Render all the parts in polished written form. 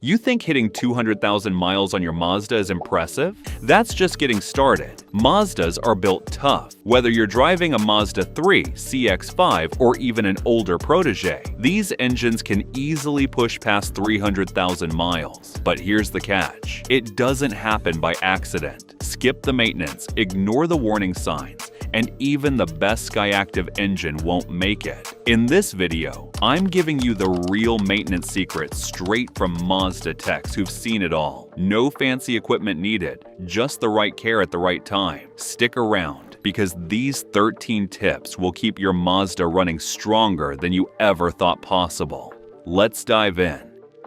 You think hitting 200,000 miles on your Mazda is impressive? That's just getting started. Mazdas are built tough. Whether you're driving a Mazda 3, CX-5, or even an older protege, these engines can easily push past 300,000 miles. But here's the catch. It doesn't happen by accident. Skip the maintenance, ignore the warning signs, and even the best Skyactiv engine won't make it. In this video, I'm giving you the real maintenance secrets straight from Mazda techs who've seen it all. No fancy equipment needed, just the right care at the right time. Stick around, because these 13 tips will keep your Mazda running stronger than you ever thought possible. Let's dive in.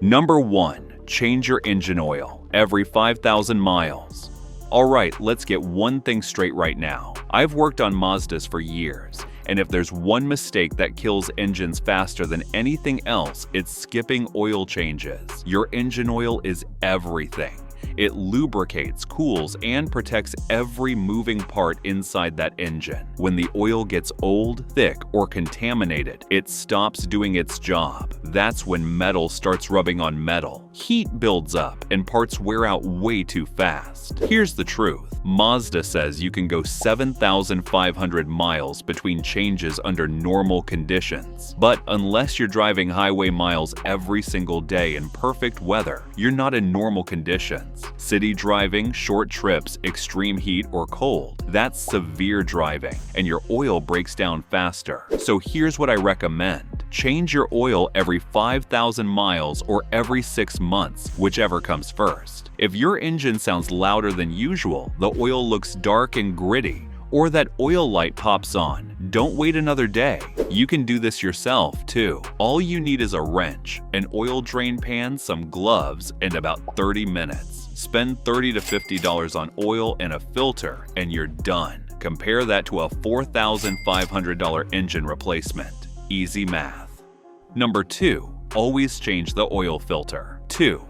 Number 1. Change your engine oil every 5,000 miles. Alright, let's get one thing straight right now. I've worked on Mazdas for years, and if there's one mistake that kills engines faster than anything else, it's skipping oil changes. Your engine oil is everything. It lubricates, cools, and protects every moving part inside that engine. When the oil gets old, thick, or contaminated, it stops doing its job. That's when metal starts rubbing on metal. Heat builds up, and parts wear out way too fast. Here's the truth. Mazda says you can go 7,500 miles between changes under normal conditions. But unless you're driving highway miles every single day in perfect weather, you're not in normal conditions. City driving, short trips, extreme heat, or cold, that's severe driving, and your oil breaks down faster. So here's what I recommend. Change your oil every 5,000 miles or every 6 months, whichever comes first. If your engine sounds louder than usual, the oil looks dark and gritty, or that oil light pops on, don't wait another day. You can do this yourself too. All you need is a wrench, an oil drain pan, some gloves, and about 30 minutes. Spend $30 to $50 on oil and a filter, and you're done. Compare that to a $4,500 engine replacement. Easy math. Number 2. Always change the oil filter. 2.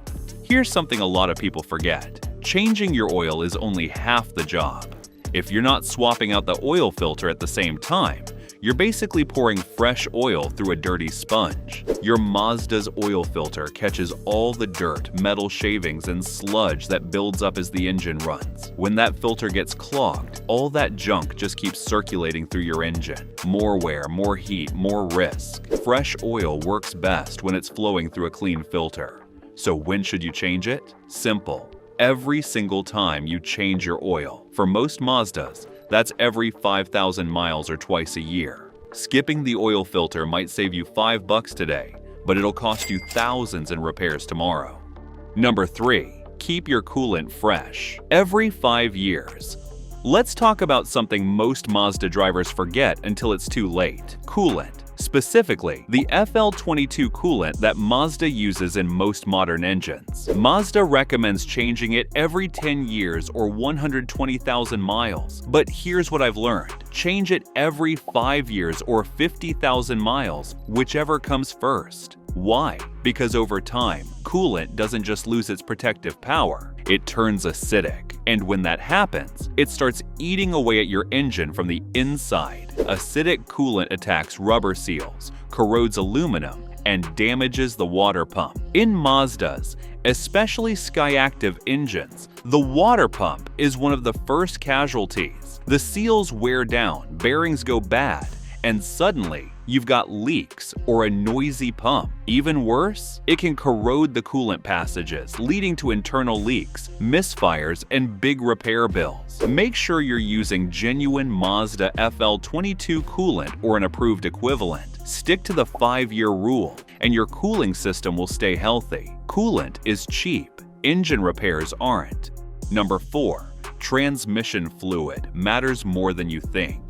Here's something a lot of people forget. Changing your oil is only half the job. If you're not swapping out the oil filter at the same time, you're basically pouring fresh oil through a dirty sponge. Your Mazda's oil filter catches all the dirt, metal shavings, and sludge that builds up as the engine runs. When that filter gets clogged, all that junk just keeps circulating through your engine. More wear, more heat, more risk. Fresh oil works best when it's flowing through a clean filter. So when should you change it? Simple. Every single time you change your oil. For most Mazdas, that's every 5,000 miles or twice a year. Skipping the oil filter might save you $5 today, but it'll cost you thousands in repairs tomorrow. Number 3. Keep your coolant fresh. Every 5 years. Let's talk about something most Mazda drivers forget until it's too late. Coolant. Specifically, the FL22 coolant that Mazda uses in most modern engines. Mazda recommends changing it every 10 years or 120,000 miles. But here's what I've learned. Change it every 5 years or 50,000 miles, whichever comes first. Why? Because over time, coolant doesn't just lose its protective power, it turns acidic. And when that happens, it starts eating away at your engine from the inside. Acidic coolant attacks rubber seals, corrodes aluminum, and damages the water pump. In Mazdas, especially Skyactiv engines, the water pump is one of the first casualties. The seals wear down, bearings go bad, and suddenly, you've got leaks or a noisy pump. Even worse, it can corrode the coolant passages, leading to internal leaks, misfires, and big repair bills. Make sure you're using genuine Mazda FL22 coolant or an approved equivalent. Stick to the 5-year rule, and your cooling system will stay healthy. Coolant is cheap. Engine repairs aren't. Number 4. Transmission fluid matters more than you think.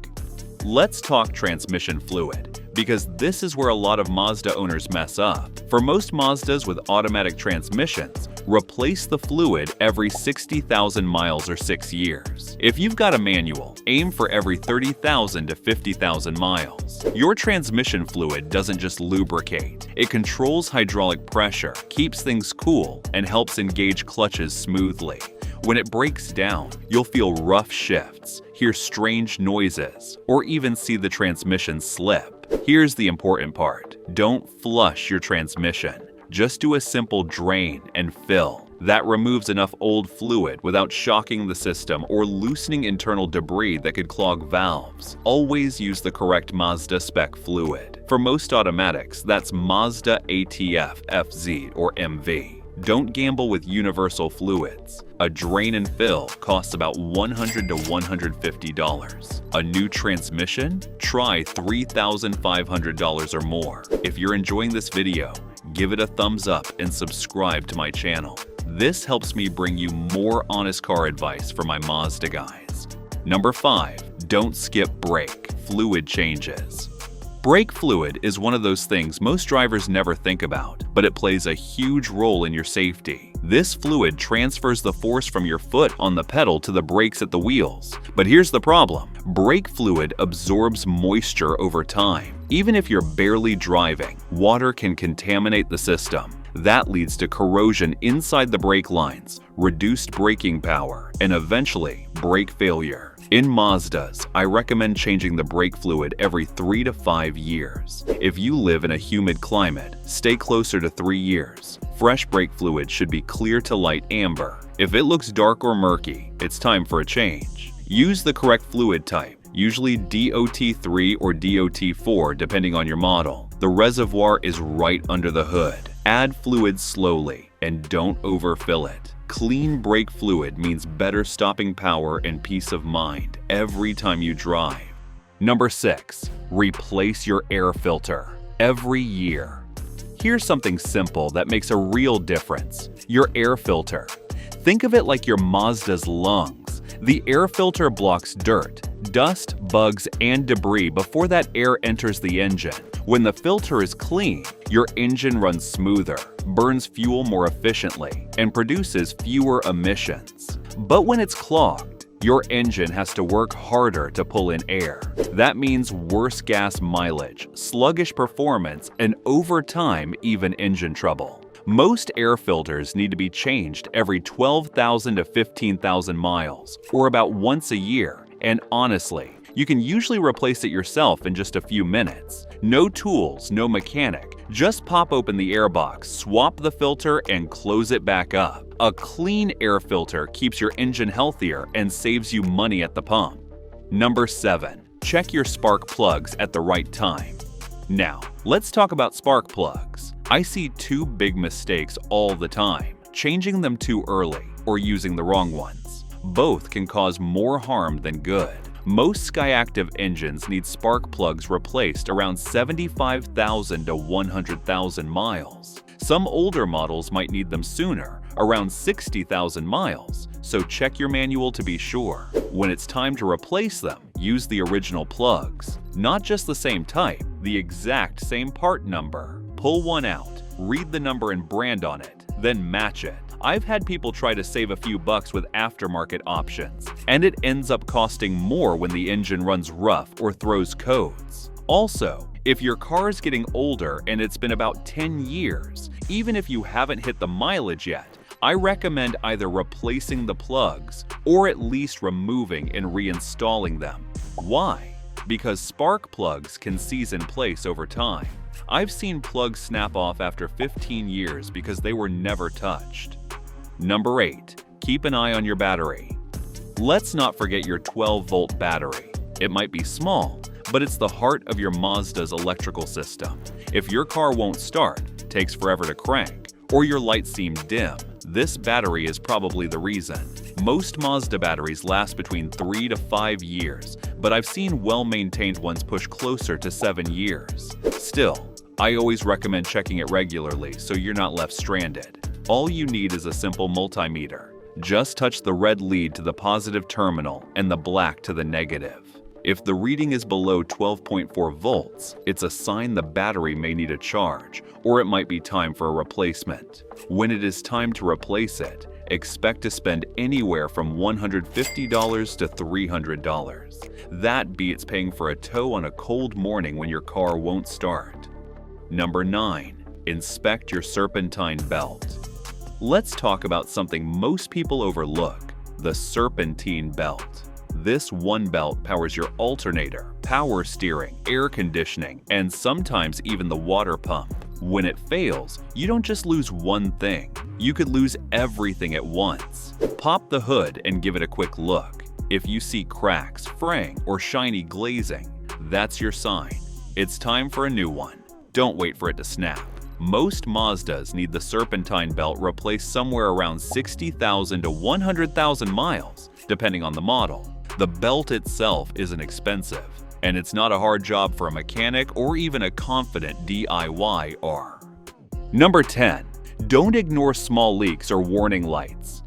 Let's talk transmission fluid, because this is where a lot of Mazda owners mess up. For most Mazdas with automatic transmissions, replace the fluid every 60,000 miles or 6 years. If you've got a manual, aim for every 30,000 to 50,000 miles. Your transmission fluid doesn't just lubricate, it controls hydraulic pressure, keeps things cool, and helps engage clutches smoothly. When it breaks down, you'll feel rough shifts, hear strange noises, or even see the transmission slip. Here's the important part. Don't flush your transmission. Just do a simple drain and fill. That removes enough old fluid without shocking the system or loosening internal debris that could clog valves. Always use the correct Mazda spec fluid. For most automatics, that's Mazda ATF FZ or MV. Don't gamble with universal fluids. A drain and fill costs about $100 to $150. A new transmission? Try $3,500 or more. If you're enjoying this video, give it a thumbs up and subscribe to my channel. This helps me bring you more honest car advice for my Mazda guys. Number 5. Don't skip brake fluid changes. Brake fluid is one of those things most drivers never think about, but it plays a huge role in your safety. This fluid transfers the force from your foot on the pedal to the brakes at the wheels. But here's the problem. Brake fluid absorbs moisture over time. Even if you're barely driving, water can contaminate the system. That leads to corrosion inside the brake lines, reduced braking power, and eventually brake failure. In Mazdas, I recommend changing the brake fluid every 3 to 5 years. If you live in a humid climate, stay closer to 3 years. Fresh brake fluid should be clear to light amber. If it looks dark or murky, it's time for a change. Use the correct fluid type, usually DOT3 or DOT4 depending on your model. The reservoir is right under the hood. Add fluid slowly and don't overfill it. Clean brake fluid means better stopping power and peace of mind every time you drive. Number 6. Replace your air filter every year. Here's something simple that makes a real difference. Your air filter. Think of it like your Mazda's lungs. The air filter blocks dirt, dust, bugs, and debris before that air enters the engine. When the filter is clean, your engine runs smoother, burns fuel more efficiently, and produces fewer emissions. But when it's clogged, your engine has to work harder to pull in air. That means worse gas mileage, sluggish performance, and over time, even engine trouble. Most air filters need to be changed every 12,000 to 15,000 miles, or about once a year, and honestly, you can usually replace it yourself in just a few minutes. No tools, no mechanic. Just pop open the air box, swap the filter, and close it back up. A clean air filter keeps your engine healthier and saves you money at the pump. Number 7. Check your spark plugs at the right time. Now, let's talk about spark plugs. I see 2 big mistakes all the time: changing them too early or using the wrong ones. Both can cause more harm than good. Most Skyactiv engines need spark plugs replaced around 75,000 to 100,000 miles. Some older models might need them sooner, around 60,000 miles, so check your manual to be sure. When it's time to replace them, use the original plugs. Not just the same type, the exact same part number. Pull one out, read the number and brand on it, then match it. I've had people try to save a few bucks with aftermarket options, and it ends up costing more when the engine runs rough or throws codes. Also, if your car is getting older and it's been about 10 years, even if you haven't hit the mileage yet, I recommend either replacing the plugs or at least removing and reinstalling them. Why? Because spark plugs can seize in place over time. I've seen plugs snap off after 15 years because they were never touched. Number 8. Keep an eye on your battery. Let's not forget your 12-volt battery. It might be small, but it's the heart of your Mazda's electrical system. If your car won't start, takes forever to crank, or your lights seem dim, this battery is probably the reason. Most Mazda batteries last between 3 to 5 years, but I've seen well-maintained ones push closer to 7 years. Still, I always recommend checking it regularly so you're not left stranded. All you need is a simple multimeter. Just touch the red lead to the positive terminal and the black to the negative. If the reading is below 12.4 volts, it's a sign the battery may need a charge, or it might be time for a replacement. When it is time to replace it, expect to spend anywhere from $150 to $300. That beats paying for a tow on a cold morning when your car won't start. Number 9. Inspect your serpentine belt. Let's talk about something most people overlook: the serpentine belt. This one belt powers your alternator, power steering, air conditioning, and sometimes even the water pump. When it fails, you don't just lose one thing, you could lose everything at once. Pop the hood and give it a quick look. If you see cracks, fraying, or shiny glazing, that's your sign. It's time for a new one. Don't wait for it to snap. Most Mazdas need the serpentine belt replaced somewhere around 60,000 to 100,000 miles, depending on the model. The belt itself isn't expensive, and it's not a hard job for a mechanic or even a confident DIYer. Number 10. Don't ignore small leaks or warning lights.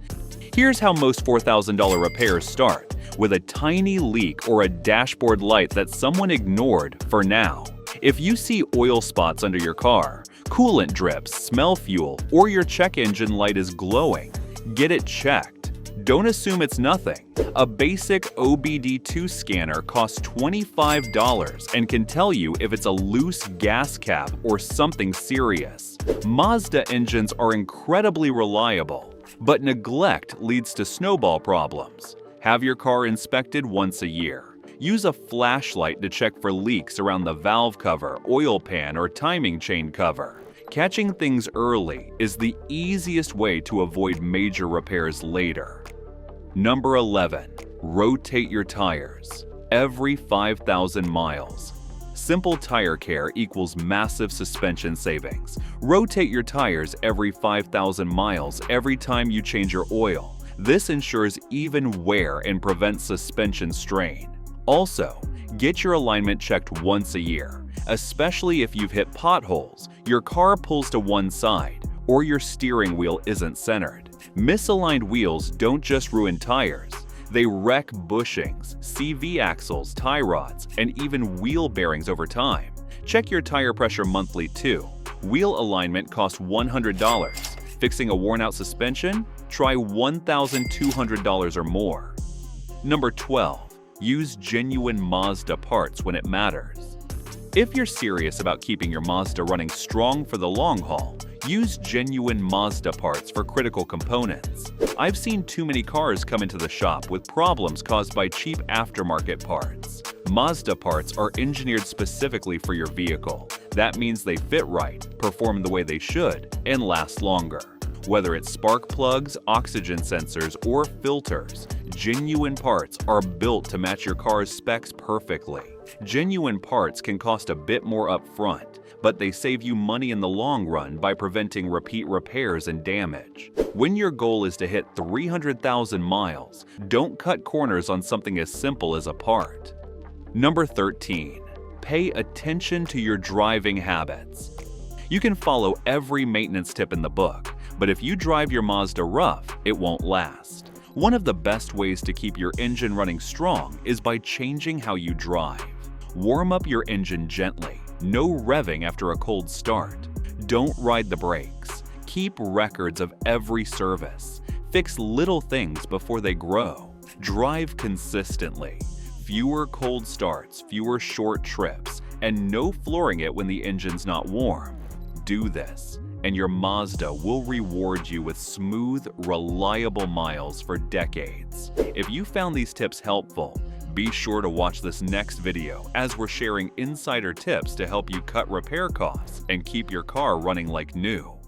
Here's how most $4,000 repairs start, with a tiny leak or a dashboard light that someone ignored for now. If you see oil spots under your car, coolant drips, smell fuel, or your check engine light is glowing, get it checked. Don't assume it's nothing. A basic OBD2 scanner costs $25 and can tell you if it's a loose gas cap or something serious. Mazda engines are incredibly reliable, but neglect leads to snowball problems. Have your car inspected once a year. Use a flashlight to check for leaks around the valve cover, oil pan, or timing chain cover. Catching things early is the easiest way to avoid major repairs later. Number 11. Rotate your tires every 5,000 miles. Simple tire care equals massive suspension savings. Rotate your tires every 5,000 miles every time you change your oil. This ensures even wear and prevents suspension strain. Also, get your alignment checked once a year, especially if you've hit potholes, your car pulls to one side, or your steering wheel isn't centered. Misaligned wheels don't just ruin tires, they wreck bushings, CV axles, tie rods, and even wheel bearings over time. Check your tire pressure monthly too. Wheel alignment costs $100. Fixing a worn-out suspension? Try $1,200 or more. Number 12. Use genuine Mazda parts when it matters. If you're serious about keeping your Mazda running strong for the long haul, use genuine Mazda parts for critical components. I've seen too many cars come into the shop with problems caused by cheap aftermarket parts. Mazda parts are engineered specifically for your vehicle. That means they fit right, perform the way they should, and last longer. Whether it's spark plugs, oxygen sensors, or filters, genuine parts are built to match your car's specs perfectly. Genuine parts can cost a bit more up front, but they save you money in the long run by preventing repeat repairs and damage. When your goal is to hit 300,000 miles, don't cut corners on something as simple as a part. Number 13. Pay attention to your driving habits. You can follow every maintenance tip in the book, but if you drive your Mazda rough, it won't last. One of the best ways to keep your engine running strong is by changing how you drive. Warm up your engine gently. No revving after a cold start. Don't ride the brakes. Keep records of every service. Fix little things before they grow. Drive consistently. Fewer cold starts, fewer short trips, and no flooring it when the engine's not warm. Do this, and your Mazda will reward you with smooth, reliable miles for decades. If you found these tips helpful, be sure to watch this next video as we're sharing insider tips to help you cut repair costs and keep your car running like new.